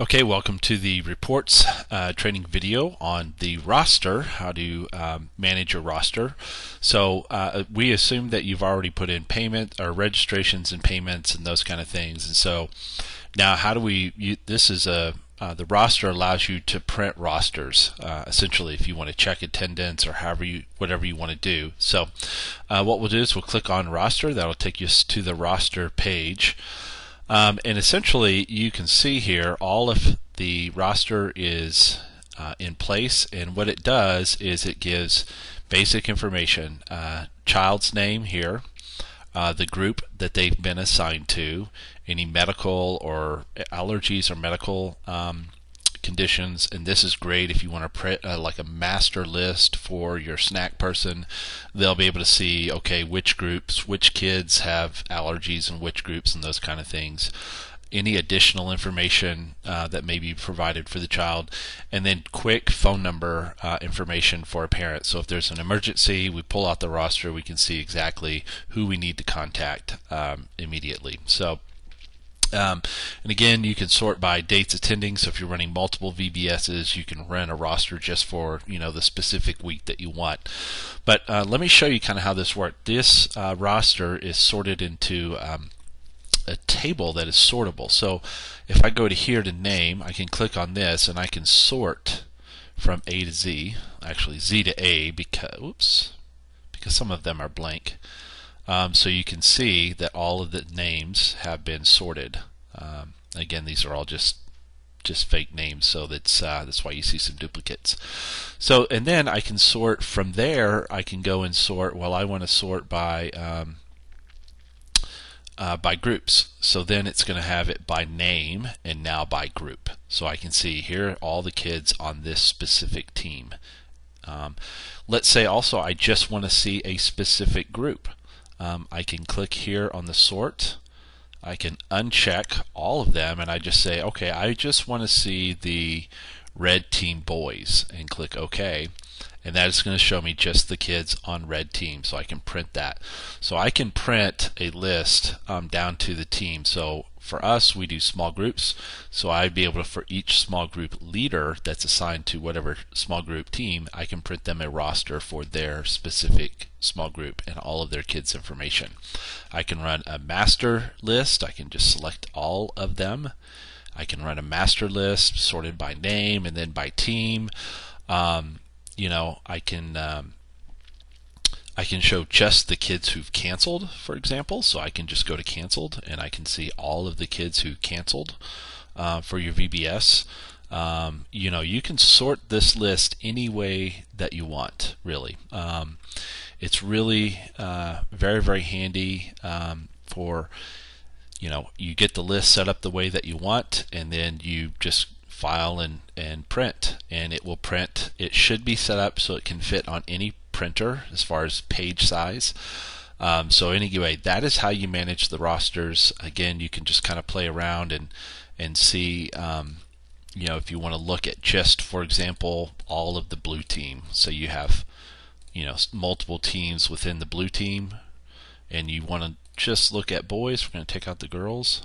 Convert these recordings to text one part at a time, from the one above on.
Okay, welcome to the reports training video on the roster, how to manage your roster. So we assume that you've already put in payment or registrations and payments and those kind of things. And so now how do we, this is the roster allows you to print rosters, essentially if you want to check attendance or whatever you want to do. So what we'll do is we'll click on roster. That'll take us to the roster page. And essentially you can see here all of the roster is in place, and what it does is it gives basic information, child's name here, the group that they've been assigned to, any medical or allergies or medical conditions, and this is great if you want to print like a master list for your snack person. They'll be able to see, okay, which groups, which kids have allergies and which groups and those kind of things. Any additional information that may be provided for the child, and then quick phone number information for a parent. So if there's an emergency, we pull out the roster, we can see exactly who we need to contact immediately. So and again, you can sort by dates attending. So if you're running multiple VBSs, you can run a roster just for the specific week that you want. But let me show you kind of how this works. This roster is sorted into a table that is sortable. So if I go to here to name, I can click on this and I can sort from A to Z, actually Z to A, because some of them are blank. So you can see that all of the names have been sorted. Again, these are all just fake names, so that's why you see some duplicates. So, and then I can sort from there. I can go and sort. Well, I want to sort by groups. So then it's going to have it by name and now by group. So I can see here all the kids on this specific team. Let's say also I just want to see a specific group. I can click here on the sort. I can uncheck all of them and I just say, okay, I just want to see the red team boys, and click OK. And that is going to show me just the kids on red team, so I can print that. So I can print a list down to the team. So for us, we do small groups, so I'd be able to, for each small group leader that's assigned to whatever small group team, I can print them a roster for their specific small group and all of their kids' information. I can run a master list. I can just select all of them. I can run a master list sorted by name and then by team. I can show just the kids who've canceled, for example. So I can just go to canceled and I can see all of the kids who canceled for your VBS. You can sort this list any way that you want, really. It's really very, very handy for, you get the list set up the way that you want, and then you just file and print, and it will print. It should be set up so it can fit on any printer as far as page size. So anyway, that is how you manage the rosters. Again, you can just kind of play around and see if you want to look at just, for example, all of the blue team. So you have multiple teams within the blue team, and you want to just look at boys. We're going to take out the girls.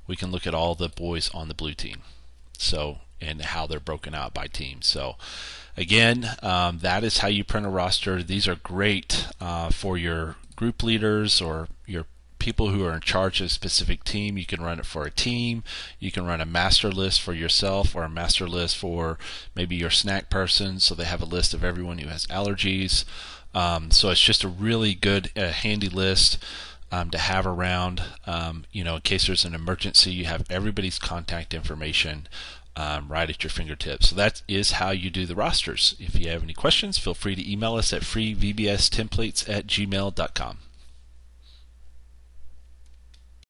We can look at all the boys on the blue team, so, and how they're broken out by team. So again, that is how you print a roster. These are great for your group leaders or your people who are in charge of a specific team. You can run it for a team. You can run a master list for yourself, or a master list for maybe your snack person, so they have a list of everyone who has allergies. So it's just a really good handy list to have around. In case there's an emergency, you have everybody's contact information right at your fingertips. So that is how you do the rosters. If you have any questions, feel free to email us at freevbstemplates@gmail.com.